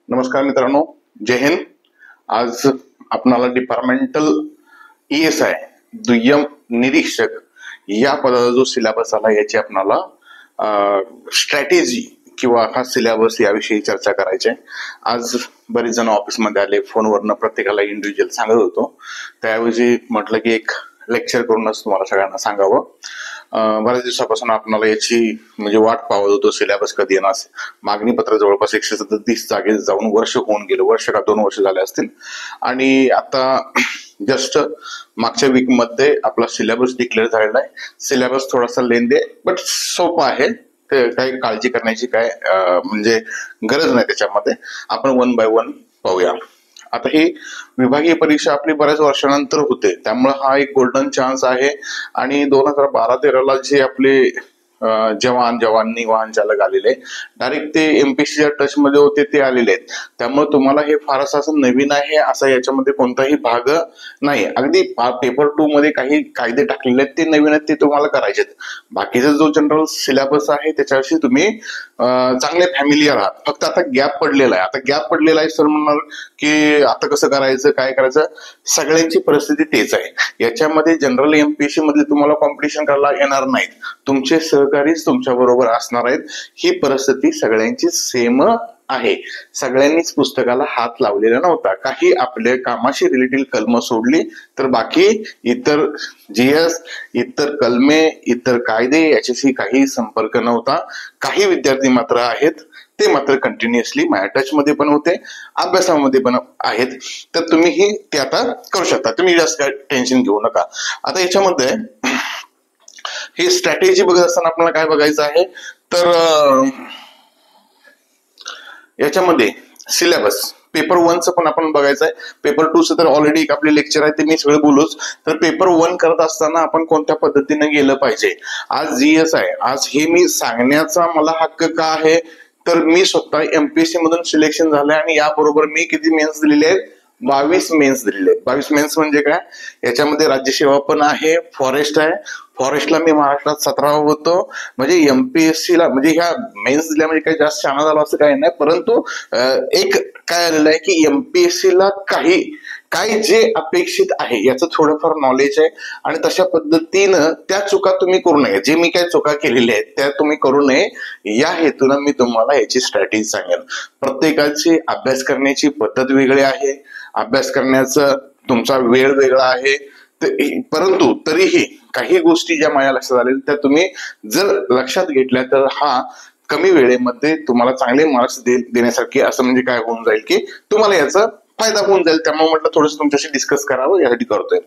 नमस्कार मित्रांनो, जय हिंद. आज आपणाला डिपार्टमेंटल ESI दुय्यम निरीक्षक या पदाचा जो सिलेबस आला याची आपणाला स्ट्रॅटेजी किंवा हा सिलेबस याविषयी चर्चा करायची आहे. आज बरेच जण ऑफिसमध्ये आले, फोनवरनं प्रत्येकाला इंडिव्हिज्युअल सांगत होतो. त्याऐवजी म्हटलं की एक लेक्चर करूनच तुम्हाला सगळ्यांना सांगावं. बऱ्याच दिवसापासून आपल्याला याची म्हणजे वाट पाहत होतो, सिलेबस कधी येणार. मागणी पत्र जवळपास 137 जागे जाऊन वर्ष होऊन गेलं, वर्ष का 2 वर्ष झाले असतील. आणि आता जस्ट मागच्या वीक मध्ये आपला सिलेबस डिक्लेअर झालेला आहे. सिलेबस थोडासा लेंदी आहे बट सोपा आहे, काही काळजी करण्याची काय म्हणजे गरज नाही. त्याच्यामध्ये आपण 1 बाय 1 पाहूया. आता ही विभागीय परीक्षा आपली बऱ्याच वर्षानंतर होते, त्यामुळे हा एक गोल्डन चान्स आहे. आणि 2012-13 जे आपले जवानी वाहन चालक आलेले डायरेक्ट ते MPSCच्या टच मध्ये होते, ते आलेले आहेत. त्यामुळे तुम्हाला हे फारच असं नवीन आहे असं याच्यामध्ये कोणताही भाग नाही. अगदी पेपर 2 मध्ये काही कायदे टाकलेले आहेत ते नवीन आहेत, ते तुम्हाला करायचे आहेत. बाकीचा जो जनरल सिलेबस आहे त्याच्याशी तुम्ही चांगले फॅमिलियर आहात. फक्त आता गॅप पडलेला आहे. आता गॅप पडलेला आहे सर म्हणणार की आता कसं करायचं, काय करायचं. सगळ्यांची परिस्थिती तेच आहे. याच्यामध्ये जनरल MPSC मध्ये तुम्हाला कॉम्पिटिशन करायला येणार नाहीत, तुमचे सहकारीच तुमच्या बरोबर असणार आहेत. ही परिस्थिती सगळ्यांची सेम आहे. सगळ्यांनीच पुस्तकाला हात लावलेला नव्हता. काही आपल्या कामाशी रिलेटेड कलम सोडली तर बाकी इतर GS, इतर कलमे, इतर कायदे याच्याशी काही संपर्क नव्हता. काही विद्यार्थी मात्र आहेत, ते मात्र कंटिन्युअसली माझ्या टच मध्ये पण होते, अभ्यासामध्ये पण आहेत. तर तुम्ही ते आता करू शकता, तुम्ही जास्त काय टेन्शन घेऊ नका. आता याच्यामध्ये ही स्ट्रॅटेजी बघत असताना आपल्याला काय बघायचं आहे, तर याच्यामध्ये सिलेबस पेपर 1चं पण आपण बघायचं आहे. पेपर 2चं तर ऑलरेडी एक आपले लेक्चर आहे, ते मी सगळं बोलूच. तर पेपर 1 करत असताना आपण कोणत्या पद्धतीने गेलं पाहिजे. आज GS आहे, आज हे मी सांगण्याचा मला हक्क का आहे, तर मी स्वतः MPSC मधून सिलेक्शन झालंय आणि याबरोबर मी किती मेन्स दिलेले आहेत, 22 मेन्स दिलेले आहेत. 22 मेन्स म्हणजे काय, याच्यामध्ये राज्यसेवा पण आहे, फॉरेस्ट आहे. फॉरेस्टला मी महाराष्ट्रात 17वा होतो. म्हणजे MPSC ला म्हणजे ह्या मेन्स दिल्या म्हणजे काही जास्त शाणा झाला असं काही नाही, परंतु एक काय आलेलं आहे की MPSC ला काही जे अपेक्षित आहे याचं थोडंफार नॉलेज आहे. आणि तशा पद्धतीनं त्या चुका तुम्ही करू नये. जे मी काही चुका केलेल्या आहेत त्या तुम्ही करू नये, या हेतून मी तुम्हाला याची स्ट्रॅटेजी सांगेन. प्रत्येकाची अभ्यास करण्याची पद्धत वेगळी आहे, अभ्यास करण्याचा तुमचा वेळ वेगळा आहे. परंतु तरीही काही गोष्टी ज्या माझ्या लक्षात आल्या त्या तुम्ही जर लक्षात घेतल्या तर हा कमी वेळेमध्ये तुम्हाला चांगले मार्क्स देण्यासारखे असं म्हणजे काय होऊन जाईल की तुम्हाला याचा फायदा होऊन जाईल. त्यामुळे म्हटलं थोडंसं तुमच्याशी डिस्कस करावं, यासाठी करतोय.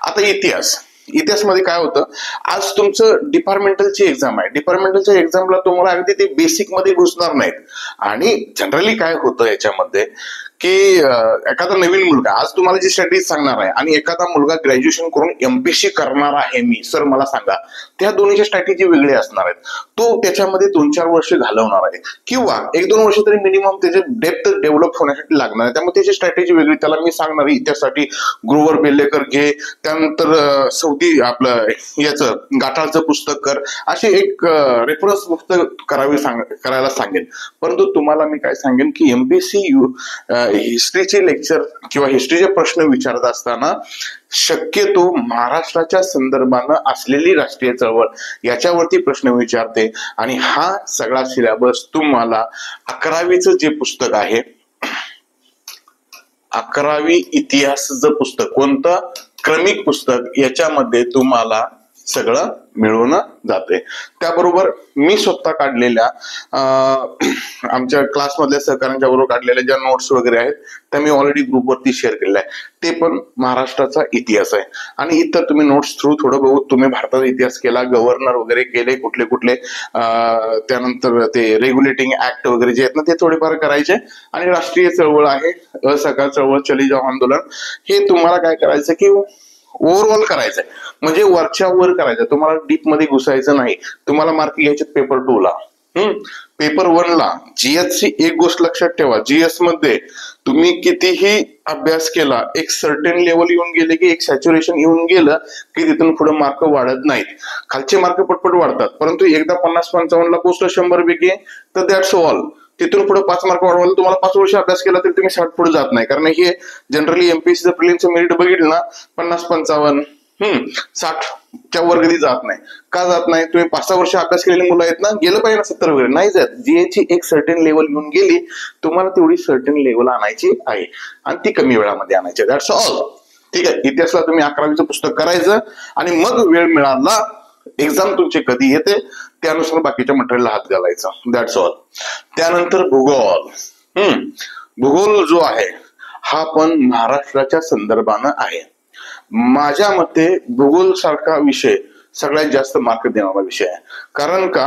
आता इतिहास मध्ये काय होतं, आज तुमचं डिपार्टमेंटलची एक्झाम आहे. डिपार्टमेंटलच्या एक्झामला तुम्हाला अगदी ते बेसिक मध्ये घुसणार नाहीत. आणि जनरली काय होतं याच्यामध्ये की एखादा नवीन मुलगा आज तुम्हाला जी स्ट्रॅटेजी सांगणार आहे आणि एखादा मुलगा ग्रॅज्युएशन करून MPSC करणार आहे मी, सर मला सांगा, त्या दोन्हीच्या स्ट्रॅटेजी वेगळी असणार आहेत. तो त्याच्यामध्ये 2-4 वर्ष घालवणार आहे किंवा 1-2 वर्ष तरी मिनिमम त्याचे डेप्थ डेव्हलप होण्यासाठी लागणार आहे. त्यामुळे त्याची स्ट्रॅटेजी वेगळी. त्याला मी सांगणार इतिहासासाठी ग्रोवर बेल्लेकर घे, त्यानंतर सौदी आपलं याचं गाठाळचं पुस्तक कर, असे एक रेफरन्स पुस्तक करायला सांगेन. परंतु तुम्हाला मी काय सांगेन की MPSC हिस्ट्रीचे लेक्चर किंवा हिस्ट्रीचे प्रश्न विचारत असताना शक्यतो महाराष्ट्राच्या संदर्भानं असलेली राष्ट्रीय चळवळ याच्यावरती प्रश्न विचारते. आणि हा सगळा सिलेबस तुम्हाला 11वीचं जे पुस्तक आहे, 11वी इतिहासचं पुस्तक, कोणतं क्रमिक पुस्तक, याच्यामध्ये तुम्हाला सगळं मिळून जाते. त्याबरोबर मी स्वतः काढलेल्या आमच्या क्लासमधल्या सहकाऱ्यांच्या बरोबर काढलेल्या ज्या नोट्स वगैरे आहेत त्या मी ऑलरेडी ग्रुपवरती शेअर केलेल्या आहे. ते पण महाराष्ट्राचा इतिहास आहे. आणि इतर तुम्ही नोट्स थ्रू थोडं बहुत तुम्ही भारताचा इतिहास केला, गव्हर्नर वगैरे केले, कुठले कुठले त्यानंतर ते रेग्युलेटिंग ऍक्ट वगैरे जे आहेत ना ते थोडेफार करायचे. आणि राष्ट्रीय चळवळ आहे, असहकार चळवळ, चली जाओ आंदोलन, हे तुम्हाला काय करायचं की ओव्हरऑल करायचंय, म्हणजे वरच्या वर करायचं. तुम्हाला डीप मध्ये घुसायचं नाही. तुम्हाला मार्क घ्यायचे पेपर 2 ला. पेपर 1 ला GS ची एक गोष्ट लक्षात ठेवा, GS मध्ये तुम्ही कितीही अभ्यास केला, एक सर्टेन लेवल येऊन गेले की एक सॅच्युरेशन येऊन गेलं की तिथून पुढे मार्क वाढत नाहीत. खालचे मार्क पटपट वाढतात, परंतु एकदा 50-55 ला पोहोचलं 100 पैकी तर दॅट्स ऑल. तिथून पुढे 5 मार्क वाढवलं, तुम्हाला 5 वर्ष अभ्यास केला तरी तुम्ही 60 पुढे जात नाही, कारण हे जनरली एमपीएससी प्रिलिमचं मेरिट बघितलं ना 50-55 60च्या वर कधी जात नाही. का जात नाही? तुम्ही 5-6 वर्ष अभ्यास केलेली मुलं आहेत ना, गेलं पाहिजे ना 70 वगैरे, नाही जात. जीएची एक सर्टन लेवल घेऊन गेली, तुम्हाला तेवढी सर्टन लेवल आणायची आहे आणि ती कमी वेळामध्ये आणायची. That's all. ठीक आहे. इतिहासला तुम्ही 11वीचं पुस्तक करायचं आणि मग वेळ मिळाला, एक्झाम तुमची कधी येते त्यानुसार बाकीच्या मटेरियलला हात घालायचा. That's all. त्यानंतर भूगोल. भूगोल जो आहे हा पण महाराष्ट्राच्या संदर्भानं आहे. माझ्या मते भूगोल सारखा विषय सगळ्यात जास्त मार्क देणारा विषय आहे. कारण का,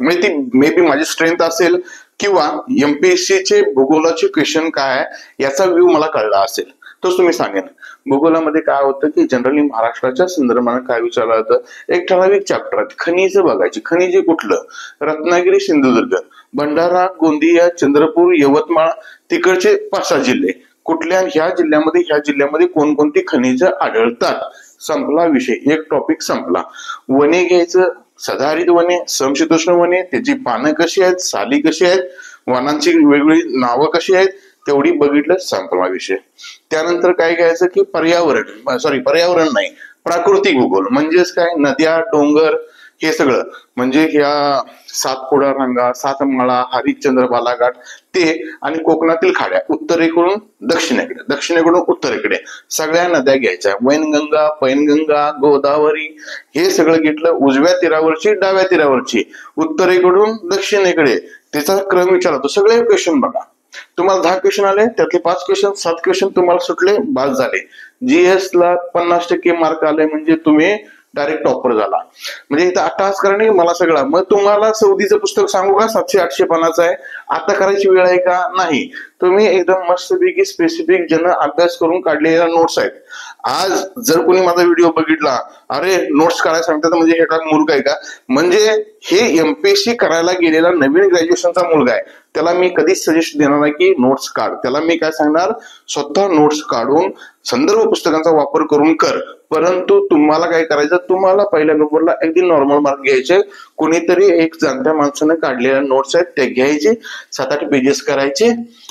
म्हणजे ती मे बी माझी स्ट्रेंथ असेल किंवा एमपीएससीचे भूगोलाचे क्वेश्चन काय आहे याचा व्ह्यू मला कळला असेल, तोच तुम्ही सांगेन. भूगोलामध्ये काय होतं की जनरली महाराष्ट्राच्या संदर्भानं काय विचारलं जातं, एक ठराविक चॅप्टर आहे, खनिज बघायची. खनिज कुठलं? रत्नागिरी, सिंधुदुर्ग, भंडारा, गोंदिया, चंद्रपूर, यवतमाळ, तिकडचे 5-6 जिल्हे. कुठल्या ह्या जिल्ह्यामध्ये कोणकोणती खनिज आढळतात, संपला विषय, एक टॉपिक संपला. वने घ्यायचं, सदाहरित वने, समशीतोष्ण वने, त्याची पानं कशी आहेत, साली कशी आहेत, वनांची वेगवेगळी नावं कशी आहेत, तेवढी बघितलं, संपला विषय. त्यानंतर काय घ्यायचं की पर्यावरण नाही, प्राकृतिक भूगोल. म्हणजेच काय, नद्या, डोंगर, हे सगळं, म्हणजे ह्या सातपुडा रांगा, सातमाळा, हरिश्चंद्र बालाघाट ते, आणि कोकणातील खाड्या उत्तरेकडून दक्षिणेकडे, दक्षिणेकडून उत्तरेकडे सगळ्या नद्या घ्यायच्या. वैनगंगा, पैनगंगा, गोदावरी, हे सगळं घेतलं. उजव्या तीरावरची, डाव्या तीरावरची, उत्तरेकडून दक्षिणेकडे, त्याचा क्रम विचारतो. सगळे क्वेश्चन बघा. तुम्हाला 10 क्वेश्चन आले, त्यातले 5 क्वेश्चन 7 क्वेश्चन तुम्हाला सुटले, बाद झाले. जीएस ला 50% मार्क आले म्हणजे तुम्ही डायरेक्ट टॉपर झाला. म्हणजे इथं अट्टहास करणे मला सगळा. मग तुम्हाला सौदीचं पुस्तक सांगू का, 700-800 पानाचं आहे, आता करायची वेळ आहे का? नाही. तुम्ही एकदम मस्तपैकी स्पेसिफिक जन अभ्यास करून काढलेल्या नोट्स आहेत. आज जर कोणी माझा व्हिडिओ बघितला, अरे नोट्स करायला सांगतात म्हणजे हे काय मूर्ख आहे का? म्हणजे हे एमपीएससी करायला गेलेला नवीन ग्रॅज्युएशनचा मुलगा आहे, त्याला मी कधीच सजेस्ट देणार नाही की नोट्स काढ. त्याला मी काय सांगणार, स्वतः नोट्स काढून संदर्भ पुस्तकांचा वापर करून कर. परंतु तुम्हाला काय करायचं, तुम्हाला पहिल्या नंबरला अगदी नॉर्मल मार्क घ्यायचे. कोणीतरी एक जाणत्या माणसानं काढलेल्या नोट्स आहेत ते घ्यायचे, 7-8 पेजेस करायचे.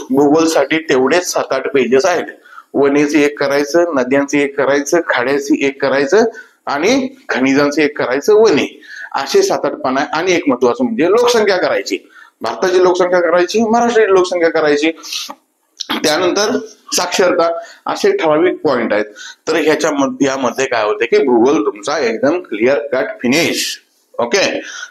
भूगोलसाठी तेवढेच 7-8 पेजेस आहेत. वनेचे एक करायचं, नद्यांचे एक करायचं, खाड्याचे एक करायचं आणि खनिजांचे एक करायचं, वने, असे 7-8 पान आहे. आणि एक महत्वाचं म्हणजे लोकसंख्या करायची. भारताची लोकसंख्या करायची, महाराष्ट्राची लोकसंख्या करायची. त्यानंतर साक्षरता, असे ठराविक पॉइंट आहेत. तर यामध्ये काय होते की भूगोल तुमचा एकदम clear cut finish. Okay.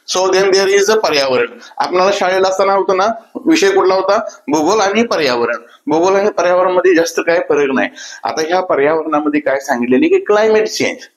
So then there is a पर्यावरण. आपल्याला शाळेला असताना होतं ना, विषय कुठला होता, भूगोल आणि पर्यावरण. भूगोल आणि पर्यावरण मध्ये जास्त काय फरक नाही. आता ह्या पर्यावरणामध्ये काय सांगितलेले की क्लायमेट चेंज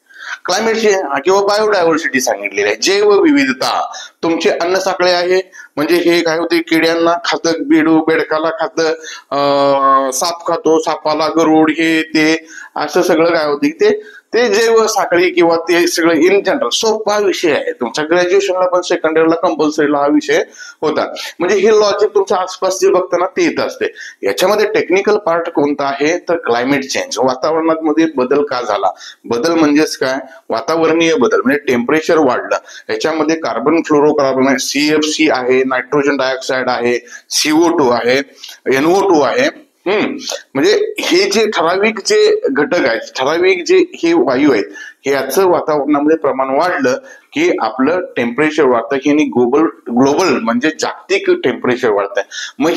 किंवा बायोडायव्हर्सिटी सांगितलेली आहे, जैवविविधता. तुमचे अन्न साखळे आहे, म्हणजे हे काय होते, किड्यांना खातं, बेडकाला खातं, साप खातो, सापाला गरुड, हे ते असं सगळं काय होते ते जैव साखळी किंवा ते सगळं इन जनरल सोपा विषय आहे. तुमच्या ग्रॅज्युएशनला पण सेकंड इयरला कंपल्सरीला हा विषय होता. म्हणजे हे लॉजिक तुमच्या आसपास जे बघताना ते येत असते. याच्यामध्ये टेक्निकल पार्ट कोणता आहे तर क्लायमेट चेंज, वातावरणामध्ये बदल का झाला. बदल म्हणजेच काय, वातावरणीय बदल, म्हणजे टेम्परेचर वाढलं. याच्यामध्ये कार्बन फ्लोरोकार्बन आहे, CFC आहे, नायट्रोजन डायऑक्साईड आहे, CO2 आहे, NO2 आहे. म्हणजे हे जे ठराविक जे घटक आहेत, ठराविक जे हे वायू आहेत, ह्याचं वातावरणामध्ये प्रमाण वाढलं की आपलं टेम्परेचर वाढतं. हे ग्लोबल म्हणजे जागतिक टेम्परेचर वाढतंय. मग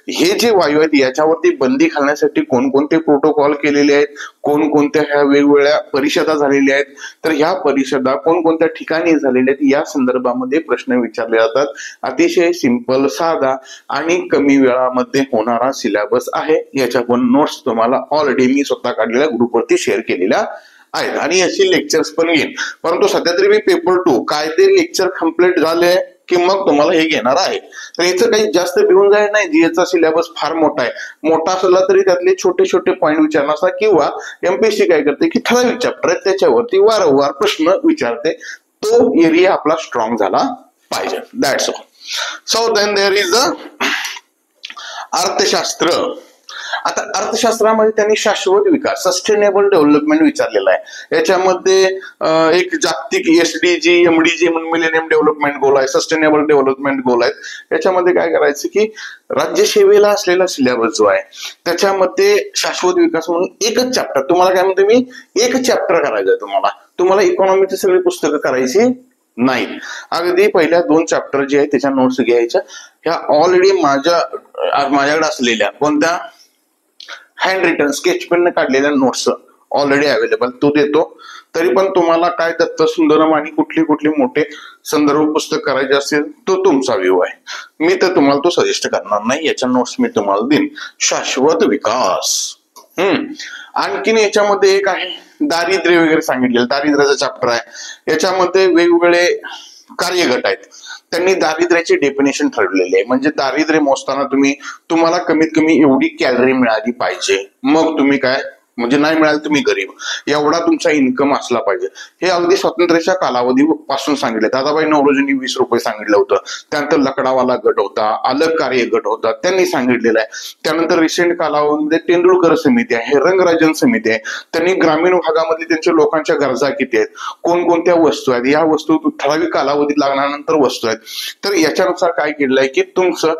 हे जे वायू आहेत याच्यावरती बंदी घालण्यासाठी कोणकोणते प्रोटोकॉल केलेले आहेत, कोणकोणत्या ह्या वेगवेगळ्या परिषदा झालेल्या आहेत, तर ह्या परिषदा कोणकोणत्या ठिकाणी झालेल्या आहेत या संदर्भामध्ये प्रश्न विचारले जातात. अतिशय सिंपल, साधा आणि कमी वेळामध्ये होणारा सिलेबस आहे. याच्या पण नोट्स तुम्हाला ऑलरेडी मी स्वतः काढलेल्या ग्रुपवरती शेअर केलेल्या आहेत आणि याची लेक्चर्स पण घेईन. परंतु सध्या तरी मी पेपर 2 काय ते लेक्चर कम्प्लीट झाले की मग तुम्हाला हे घेणार आहे. तर याचं काही जास्त भिवून जायला नाही. जीएसचा सिलेबस फार मोठा आहे. मोठा असला तरी त्यातले छोटे छोटे पॉईंट विचारणार असतात किंवा एमपीएससी काय करते की ठराविक चॅप्टर आहे त्याच्यावरती वारंवार प्रश्न विचारते. तो एरिया आपला स्ट्रॉंग झाला पाहिजे. That's all. So then there is a अर्थशास्त्र. आता अर्थशास्त्रामध्ये त्यांनी शाश्वत विकास सस्टेनेबल डेव्हलपमेंट विचारलेला आहे. याच्यामध्ये एक जागतिक SDG MDG मिलेनियम डेव्हलपमेंट गोल आहे, सस्टेनेबल डेव्हलपमेंट गोल आहेत. याच्यामध्ये काय करायचं की राज्यसेवेला असलेला सिलेबस जो आहे त्याच्यामध्ये शाश्वत विकास म्हणून एकच चॅप्टर, तुम्हाला काय म्हणते मी, एक चॅप्टर करायचं आहे. तुम्हाला इकॉनॉमीची सगळी पुस्तकं करायची नाही. अगदी पहिल्या 2 चॅप्टर जे आहे त्याच्या नोट्स घ्यायच्या. ह्या ऑलरेडी माझ्याकडे असलेल्या कोणत्या हँड रिटन स्केच पेन काढलेल्या नोट्स ऑलरेडी अवेलेबल तो देतो. तरी पण तुम्हाला काय दत्त सुंदरम आणि कुठली मोठे संदर्भ पुस्तक करायचे असेल तो तुमचा व्ह्यू आहे. मी तर तुम्हाला तो सजेस्ट करणार नाही. याच्या नोट्स मी तुम्हाला देईन. शाश्वत विकास. आणखीन याच्यामध्ये एक आहे दारिद्र्य वगैरे सांगितलेलं, दारिद्र्याचा चॅप्टर आहे. याच्यामध्ये वेगवेगळे कार्यगट आहेत. त्यांनी दारिद्र्याची डेफिनेशन ठरवलेली आहे. म्हणजे दारिद्र्य मोजताना तुम्हाला कमीत कमी एवढी कॅलरी मिळाली पाहिजे, मग तुम्ही काय म्हणजे नाही मिळालं तुम्ही गरीब, एवढा तुमचा इन्कम असला पाहिजे. हे अगदी स्वातंत्र्याच्या कालावधीपासून सांगितले. दादाभाई नौरोजींनी 20 रुपये सांगितलं होतं. त्यानंतर लकडावाला गट होता, अलग कार्य गट होता, त्यांनी सांगितलेलं आहे. त्यानंतर रिसेंट कालावधीमध्ये तेंडुलकर समिती आहे, रंगराजन समिती आहे. त्यांनी ग्रामीण भागामध्ये त्यांच्या लोकांच्या गरजा किती आहेत, कोणकोणत्या वस्तू आहेत, या वस्तू ठराविक कालावधीत लागल्यानंतर वस्तू आहेत. तर याच्यानुसार काय केलेलं आहे की तुमचं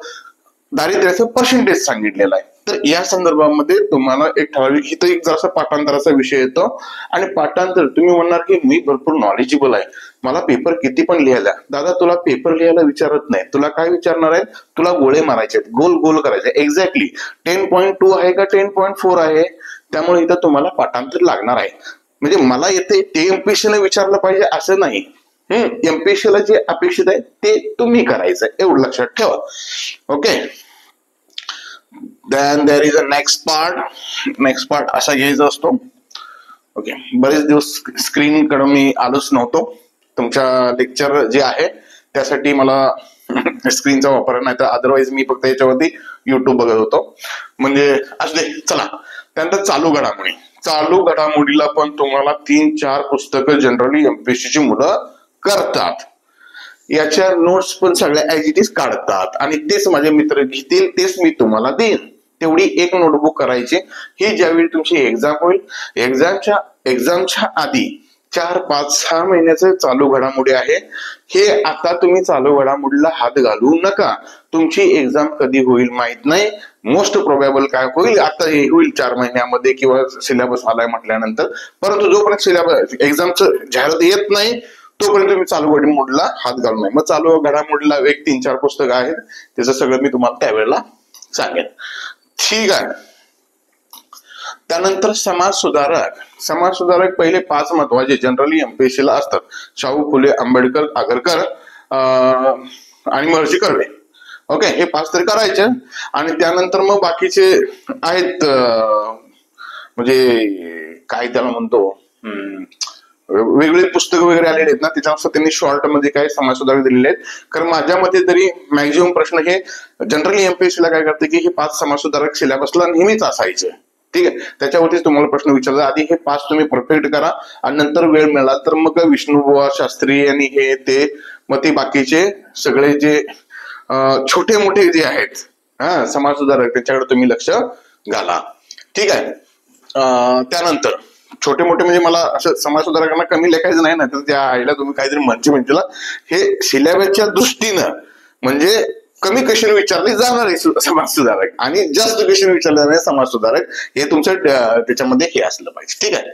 दारिद्र्याचं पर्सेंटेज सांगितलेलं आहे. तर या संदर्भामध्ये तुम्हाला एक ठराविक इथं एक जरासा पाठांतराचा विषय येतो. आणि पाठांतर तुम्ही म्हणणार की मी भरपूर नॉलेजेबल आहे, मला पेपर किती पण लिहायला. दादा तुला पेपर लिहायला विचारत नाही, तुला काय विचारणार आहे, तुला गोळे मारायचे आहेत, गोल गोल करायचे. एक्झॅक्टली 10.2 आहे का 10.4 आहे, त्यामुळे इथं तुम्हाला पाठांतर लागणार आहे. म्हणजे मला येते ते MPSC विचारलं पाहिजे असं नाही. MPSC ला जे अपेक्षित आहे ते तुम्ही करायचं, एवढं लक्षात ठेवा. Okay. Then there is a next part असा घ्यायचा असतो. ओके. बरेच दिवस स्क्रीन कडे मी आलोच नव्हतो. तुमच्या लेक्चर जे आहे त्यासाठी मला स्क्रीनचा वापर नाही, तर अदरवाईज मी फक्त याच्यावरती युट्यूब बघत होतो. म्हणजे असले चला. त्यानंतर चालू घडामोडीला पण तुम्हाला 3-4 पुस्तकं जनरली MPSC ची मुलं करतात. याच्या नोट्स पण सगळ्या ऍज इट इज काढतात आणि तेच माझे मित्र घेतील, तेच मी तुम्हाला देईन. तेवढी एक नोटबुक करायची. ही ज्यावेळी तुमची एक्झाम होईल, एक्झामच्या आधी 4-5-6 महिन्याचं चालू घडामोडी आहे. हे आता तुम्ही चालू घडामोडीला हात घालू नका. तुमची एक्झाम कधी होईल माहित नाही. मोस्ट प्रोबेबल काय होईल, आता हे होईल 4 महिन्यामध्ये किंवा सिलेबस आलाय म्हटल्यानंतर. परंतु जोपर्यंत सिलेबस एक्झामचं जाहिरात येत नाही तोपर्यंत तुम्ही चालू घडामोडीला हात घालू नये. मग चालू घडामोडीला एक 3-4 पुस्तकं आहेत, त्याचं सगळं मी तुम्हाला त्यावेळेला सांगेन. ठीक आहे. त्यानंतर समाज सुधारक पहिले 5 महत्वाचे जनरली MPSC ला असतात. शाहू फुले, आंबेडकर, आगरकर आणि महर्षी कर्वे. ओके. हे 5 तरी करायचे. आणि त्यानंतर मग बाकीचे आहेत, म्हणजे काय त्याला म्हणतो, वेगवेगळे पुस्तकं वगैरे आलेले आहेत ना, त्याच्यानुसार त्यांनी शॉर्ट मध्ये काय समाज सुधारक दिलेले आहेत. कारण माझ्या मते तरी मॅक्झिमम प्रश्न हे जनरली MPSC ला काय करते की हे 5 समाज सुधारक सिलेबसला नेहमीच असायचे. ठीक आहे. त्याच्यावरतीच तुम्हाला प्रश्न विचारला. आधी हे 5 तुम्ही परफेक्ट करा आणि नंतर वेळ मिळाला तर मग विष्णुबुवा शास्त्री आणि हे ते मग ते बाकीचे सगळे जे छोटे मोठे जे आहेत समाज सुधारक त्याच्याकडे तुम्ही लक्ष घाला. ठीक आहे. त्यानंतर छोटे मोठे म्हणजे मला असं समाज सुधारकांना कमी लेखायचं नाही ना, तर त्या आईला तुम्ही काहीतरी म्हणतीला हे सिलेबसच्या दृष्टीनं म्हणजे कमी क्वेश्चन विचारले जाणारे समाज सुधारक आणि जास्त क्वेश्चन विचारले जाणारे समाज सुधारक, हे तुमचं त्याच्यामध्ये हे असलं पाहिजे. ठीक आहे.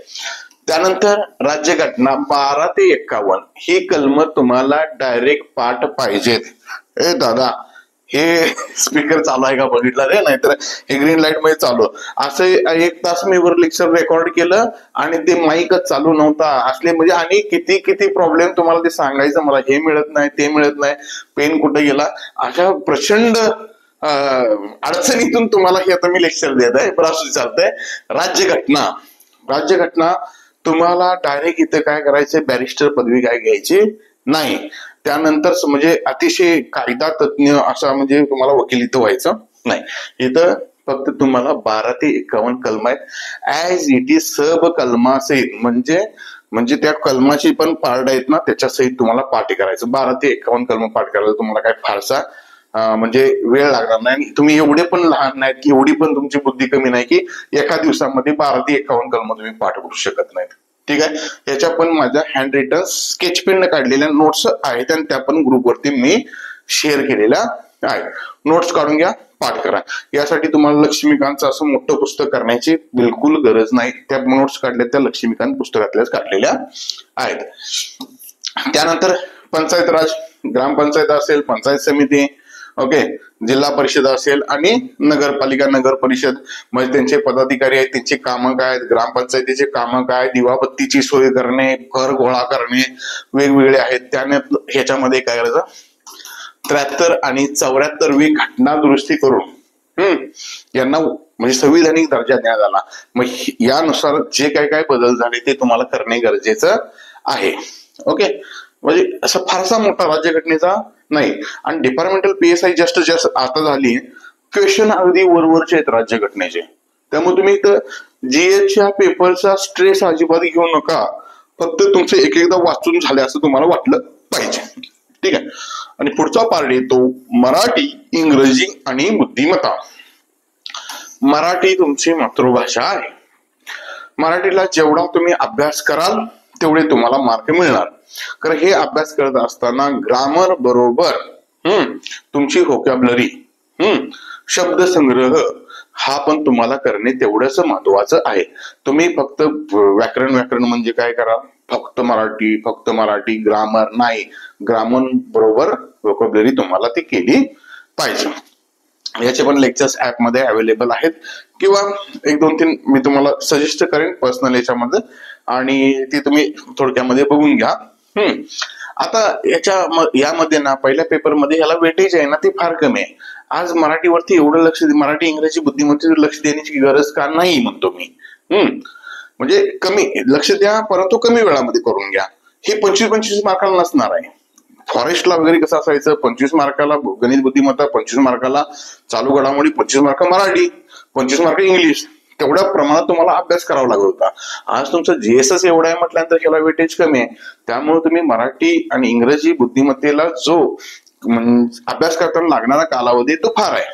त्यानंतर राज्यघटना 12 ते 51 ही कलम तुम्हाला डायरेक्ट पाठ पाहिजेत. दादा हे स्पीकर चालू आहे का बघितलं रे, नाहीतर हे ग्रीन लाईट मध्ये चालू असं 1 तास मी वर लेक्चर रेकॉर्ड केलं आणि ते माईकच चालू नव्हता असले. म्हणजे आणि किती प्रॉब्लेम तुम्हाला ते सांगायचं, मला हे मिळत नाही ते मिळत नाही, पेन कुठे गेला, अशा प्रचंड अडचणीतून तुम्हाला हे आता मी लेक्चर देत आहे. पण असं चालतंय. राज्यघटना तुम्हाला डायरेक्ट इथं काय करायचंय, बॅरिस्टर पदवी काय घ्यायची नाही. त्यानंतर म्हणजे अतिशय कायदा तज्ञ असा म्हणजे तुम्हाला वकील इथं व्हायचं नाही. इथं फक्त तुम्हाला 12 ते 51 कलम आहेत ऍज इट इज सब कलमासहित. म्हणजे त्या कलमाची पण पार्ट आहेत ना त्याच्या सहित तुम्हाला पाठ करायचं. 12 ते 51 कलम पाठ करायला तुम्हाला काय फारसा म्हणजे वेळ लागणार नाही. आणि तुम्ही एवढे पण लहान नाहीत की एवढी पण तुमची बुद्धी कमी नाही की एका दिवसामध्ये 12 ते 51 कलम तुम्ही पाठ करू शकत नाहीत. ठीक आहे, याच्या पण माझ्या हँड रिटन स्केच पेन काढलेल्या नोट्स आहेत आणि त्या पण ग्रुपवरती मी शेअर केलेल्या आहेत. नोट्स काढून घ्या, पाठ करा. यासाठी तुम्हाला लक्ष्मीकांतचं असं मोठं पुस्तक करण्याची बिलकुल गरज नाही. त्या नोट्स काढल्या त्या लक्ष्मीकांत पुस्तकातल्याच काढलेल्या आहेत. त्यानंतर पंचायत राज, ग्रामपंचायत असेल, पंचायत समिती, ओके, जिल्हा परिषद असेल आणि नगरपालिका, नगर परिषद म्हणजे त्यांचे पदाधिकारी आहेत, त्यांची कामं काय आहेत, ग्रामपंचायतीचे कामं काय, दिवाबत्तीची सोय करणे, कर गोळा करणे, वेगवेगळे आहेत. त्याने ह्याच्यामध्ये काय करायचं, 73 आणि 74वी घटना दुरुस्ती करून यांना म्हणजे संविधानिक दर्जा देण्यात आला. मग यानुसार जे काय काय बदल झाले ते तुम्हाला करणे गरजेचं आहे. ओके, म्हणजे असं फारसा मोठा राज्यघटनेचा नाही. आणि डिपार्टमेंटल PSI जस्ट आता झाली, क्वेश्चन अगदी वरवरचे आहेत राज्यघटनेचे. त्यामुळे तुम्ही इथं GHच्या पेपरचा स्ट्रेस अजिबात घेऊ नका. फक्त तुमचे एक एकदा वाचून झाले असं तुम्हाला वाटलं पाहिजे. ठीक आहे, आणि पुढचा पार्ट येतो मराठी, इंग्रजी आणि बुद्धिमत्ता. मराठी तुमची मातृभाषा आहे. मराठीला जेवढा तुम्ही अभ्यास कराल तेवढे तुम्हाला मार्क मिळणार. कारण हे अभ्यास करत असताना ग्रामर बरोबर तुमची व्होकॅब्युलरी, शब्दसंग्रह हा पण तुम्हाला करणे तेवढंच महत्वाचं आहे. तुम्ही फक्त व्याकरण म्हणजे काय करा, फक्त मराठी ग्रामर नाही, ग्रामर बरोबर व्होकॅब्युलरी तुम्हाला ती केली पाहिजे. याचे पण लेक्चर्स ऍप मध्ये अवेलेबल आहेत किंवा 1-2-3 मी तुम्हाला सजेस्ट करेन पर्सनल याच्यामध्ये, आणि ती तुम्ही थोडक्यामध्ये बघून घ्या. आता यामध्ये ना पहिल्या पेपरमध्ये ह्याला वेटेज आहे ना ते फार कमी आहे. आज मराठीवरती एवढं मराठी इंग्रजी बुद्धिमत्तेवर लक्ष देण्याची गरज का नाही म्हणतो मी. म्हणजे कमी लक्ष द्या परंतु कमी वेळामध्ये करून घ्या. हे 25-25 मार्काला नसणार आहे. फॉरेस्टला वगैरे कसं असायचं, 25 मार्काला गणित बुद्धिमत्ता, 25 मार्काला चालू घडामोडी, 25 मार्क मराठी, 25 मार्क इंग्लिश, तेवढ्या प्रमाणात तुम्हाला अभ्यास करावा लागत होता. आज तुमचं GSS एवढा आहे म्हटल्यानंतर ह्याला वेटेज कमी आहे. त्यामुळे तुम्ही मराठी आणि इंग्रजी बुद्धिमत्तेला जो अभ्यास करताना लागणारा कालावधी तो फार आहे.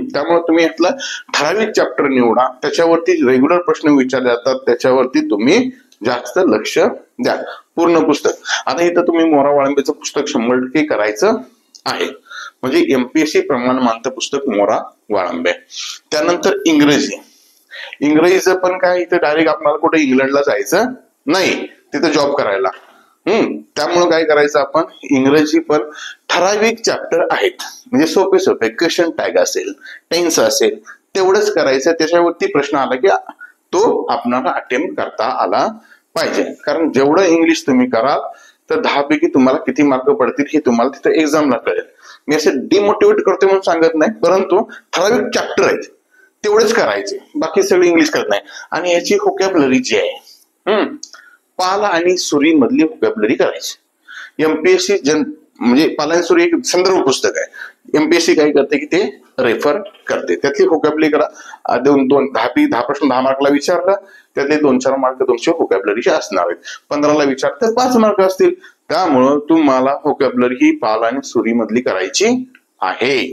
त्यामुळे तुम्ही यातला ठराविक चॅप्टर निवडा, त्याच्यावरती रेग्युलर प्रश्न विचारले जातात, त्याच्यावरती तुम्ही जास्त लक्ष द्या. पूर्ण पुस्तक आता इथं तुम्ही मोरा वाळंबेचं पुस्तक 100% करायचं आहे. म्हणजे MPSC प्रमाण मानतं पुस्तक मोरा वाळंबे. त्यानंतर इंग्रजीचं पण काय, इथं डायरेक्ट आपल्याला कुठे इंग्लंडला जायचं नाही, तिथं जॉब करायला. त्यामुळे काय करायचं आपण, इंग्रजी पण ठराविक चॅप्टर आहेत, म्हणजे सोपे क्वेश्चन टॅग असेल, टेन्स असेल, तेवढंच करायचं. त्याच्यावरती प्रश्न आला की तो आपल्याला अटेम्प्ट करता आला पाहिजे. कारण जेवढं इंग्लिश तुम्ही कराल तर 10 पैकी तुम्हाला किती मार्क पडतील हे तुम्हाला तिथे एक्झामला कळेल. मी असं डिमोटिवेट करते म्हणून सांगत नाही, परंतु ठराविक चॅप्टर आहेत तेवढेच करायचे, बाकी सगळे इंग्लिश करत नाही. आणि याची व्होकॅब्युलरी जी आहे, पाल आणि सुरी मधली व्होकॅब्युलरी करायची. MPSC म्हणजे पाल आणि सुरी एक संदर्भ पुस्तक आहे. MPSC काय करते की ते रेफर करते, त्यातली व्होकॅब्युलरी करा. 10 प्रश्न 10 मार्कला विचारला, त्यातले 2-4 मार्क तुमचे व्होकॅब्युलरीचे असणार आहेत. 15ला विचारलं तर 5 मार्क असतील. त्यामुळं तुम्हाला व्होकॅब्युलरी ही पाल आणि सुरी मधली करायची आहे.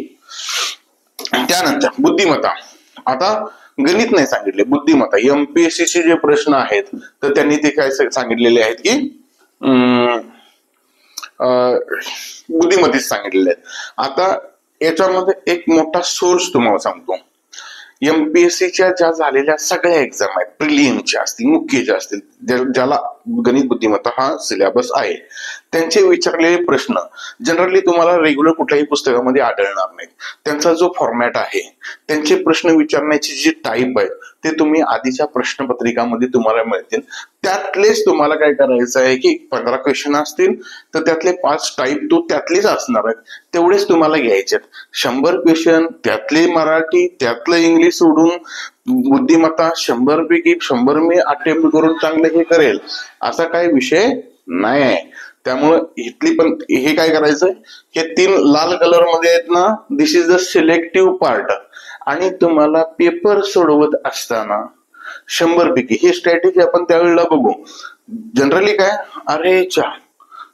त्यानंतर बुद्धिमत्ता. आता गणित नाही सांगितले, बुद्धिमत्ता MPSC चे जे प्रश्न आहेत तर त्यांनी ते काय सांगितलेले आहेत की बुद्धिमत्तेच सांगितलेले आहेत. आता याच्यामध्ये एक मोठा सोर्स तुम्हाला सांगतो. MPSCच्या ज्या झालेल्या सगळ्या एक्झाम आहेत, प्रिलिमच्या असतील, मुख्यच्या असतील, ज्याला गणित बुद्धिमत्ता हा सिलेबस आहे, त्यांचे विचारलेले प्रश्न जनरली तुम्हाला रेग्युलर कुठल्याही पुस्तकामध्ये आढळणार नाहीत. त्यांचा जो फॉर्मॅट आहे, त्यांचे प्रश्न विचारण्याची जी टाईप आहे ते तुम्ही आधीच्या प्रश्नपत्रिकामध्ये तुम्हाला मिळतील. त्यातलेच तुम्हाला काय करायचं आहे की 15 क्वेश्चन असतील तर त्यातले 5 टाईप तो त्यातलेच असणार आहेत, तेवढेच तुम्हाला घ्यायचे. 100 क्वेश्चन त्यातले मराठी, त्यातलं इंग्लिश सोडून बुद्धिमत्ता 100 पैकी 100 मी अटेम्प्ट करून चांगलं हे करेल असा काही विषय नाही आहे. त्यामुळे इथली पण हे काय करायचं, हे 3 लाल कलर मध्ये आहेत ना, दिस इज द सिलेक्टिव्ह पार्ट. आणि तुम्हाला पेपर सोडवत असताना 100 पैकी ही स्ट्रॅटेजी आपण त्यावेळेला बघू. जनरली काय, अरे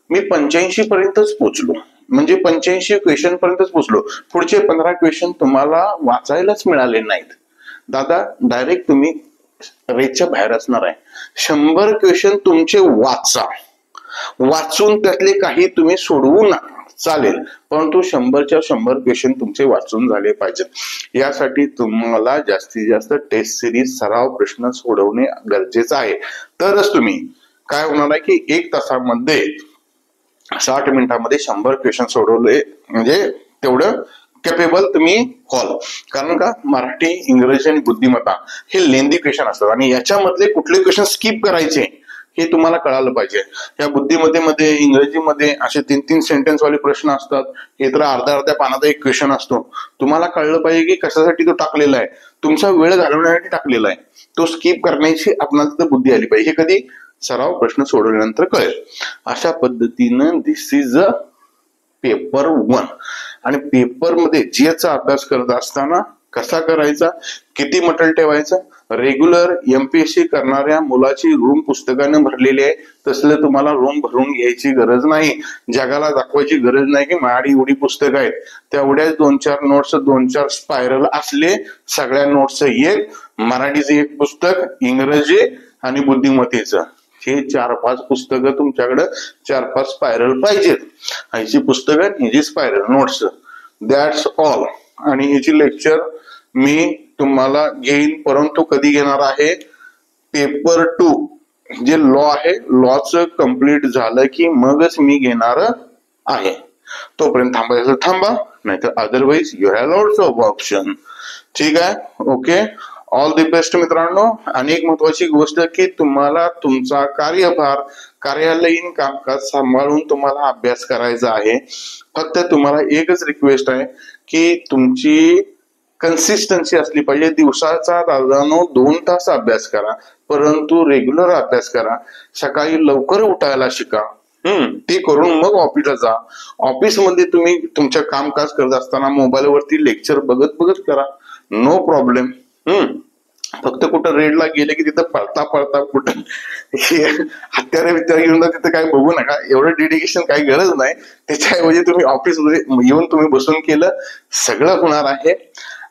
मी 85 पर्यंतच पोहोचलो, म्हणजे 85 क्वेश्चन पर्यंतच पोहोचलो. पुढचे 15 क्वेश्चन तुम्हाला वाचायलाच मिळाले नाहीत. दादा डायरेक्ट तुम्ही रेटच्या बाहेर असणार आहे. 100 क्वेश्चन तुमचे वाचून त्यातले काही तुम्ही सोडवू नका चालेल, परंतु 100च्या 100 क्वेश्चन तुमचे वाचून झाले पाहिजेत. यासाठी तुम्हाला जास्तीत जास्त टेस्ट सिरीज सराव प्रश्न सोडवणे गरजेचं आहे. तरच तुम्ही काय होणार आहे की 1 तासामध्ये 60 मिनिटांमध्ये 100 क्वेश्चन सोडवले म्हणजे तेवढं कॅपेबल तुम्ही व्हाल. कारण का मराठी, इंग्रजी आणि बुद्धिमत्ता हे लेंदी क्वेश्चन असतात आणि याच्यामधले कुठले क्वेश्चन स्किप करायचे हे तुम्हाला कळालं पाहिजे. या बुद्धिमत्तेमध्ये, इंग्रजीमध्ये असे 3-3 सेंटेन्स वाले प्रश्न असतात. हे तर अर्ध्या पानाचा एक क्वेश्चन असतो. तुम्हाला कळलं पाहिजे की कशासाठी तो टाकलेला आहे. तुमचा वेळ घालवण्यासाठी टाकलेला आहे. तो स्किप करण्याची आपल्याला बुद्धी आली पाहिजे. हे कधी सराव प्रश्न सोडवल्यानंतर कळेल. अशा पद्धतीनं दिस इज अ पेपर 1. आणि पेपर मध्ये जीएसचा अभ्यास करत असताना कसा करायचा, किती मटेरियल ठेवायचं, रेग्युलर एमपीएससी करणाऱ्या मुलाची रूम पुस्तकाने भरलेली आहे. तसलं तुम्हाला रूम भरून घ्यायची गरज नाही. जगाला दाखवायची गरज नाही की माझी एवढी पुस्तकं आहेत. तेवढ्याच 2-4 नोट्स, 2-4 स्पायरल असले. सगळ्या नोट्सचं एक, मराठीचं एक पुस्तक, इंग्रजी आणि बुद्धिमत्तेचं हे 4-5 पुस्तकं तुमच्याकडे 4-5 स्पायरल पाहिजेत. ह्याची पुस्तकं, ह्याची स्पायरल नोट्स, दॅट्स ऑल. आणि ह्याची लेक्चर मी तुम्हाला घेईन, परंतु कधी घेणार आहे, पेपर 2 जे लॉ आहे, लॉचं कम्प्लीट झालं की मगच मी घेणार आहे. तोपर्यंत थांबायचं थांबा, नाहीतर otherwise you have lots of option. ठीक आहे, ओके. ऑल द बेस्ट मित्रांनो. आणि एक महत्वाची गोष्ट की तुम्हाला तुमचा कार्यभार, कार्यालयीन कामकाज सांभाळून तुम्हाला अभ्यास करायचा आहे. फक्त तुम्हाला एकच रिक्वेस्ट आहे की तुमची कन्सिस्टन्सी असली पाहिजे. दिवसाचा दादानो 2 तास अभ्यास करा, परंतु रेग्युलर अभ्यास करा. सकाळी लवकर उठायला शिका. ते करून मग ऑफिसला जा. ऑफिसमध्ये तुम्ही तुमच्या कामकाज करत असताना मोबाईलवरती लेक्चर बघत करा, नो प्रॉब्लेम. फक्त कुठं रेडला गेले की तिथं पळता कुठं हत्यारे घेऊन तिथं काय बघू नका. एवढं डेडिकेशन काही गरज नाही. त्याच्याऐवजी तुम्ही ऑफिसमध्ये येऊन तुम्ही बसून केलं, सगळं होणार आहे.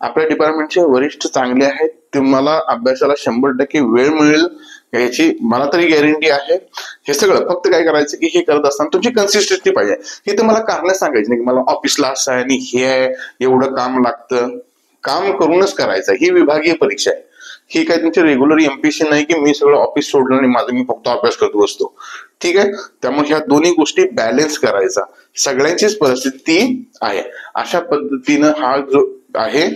आपल्या डिपार्टमेंटचे वरिष्ठ चांगले आहेत. तुम्हाला अभ्यासाला 100% वेळ मिळेल याची मला तरी गॅरंटी आहे. हे सगळं फक्त काय करायचं की हे करत असताना तुमची कन्सिस्टन्सी पाहिजे. हे तुम्हाला कारण सांगायचं नाही की मला ऑफिसला असं आहे आणि हे आहे, एवढं काम लागतं. काम करूनच करायचं. ही विभागीय परीक्षा आहे. ही काय तुमची रेग्युलर एमपीएससी नाही की मी सगळं ऑफिस सोडलं आणि माझं मी फक्त अभ्यास करत बसतो. ठीक आहे, त्यामुळे ह्या दोन्ही गोष्टी बॅलन्स करायचा. सगळ्यांचीच परिस्थिती आहे. अशा पद्धतीनं हा जो आहे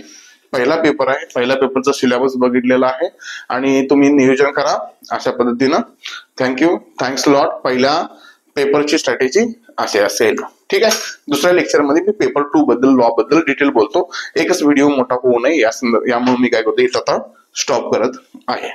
पहिला पेपर आहे, पहिल्या पेपरचा सिलेबस बघितलेला आहे आणि तुम्ही नियोजन करा अशा पद्धतीनं. Thank you, thanks lot. पहिल्या पेपरची स्ट्रॅटेजी असे असेल. ठीक आहे, दुसऱ्या लेक्चर मध्ये मी पेपर 2 बद्दल, लॉ बद्दल डिटेल बोलतो. एकच व्हिडिओ मोठा होऊ नये यामुळे मी काय करतो, इथं आता स्टॉप करत आहे.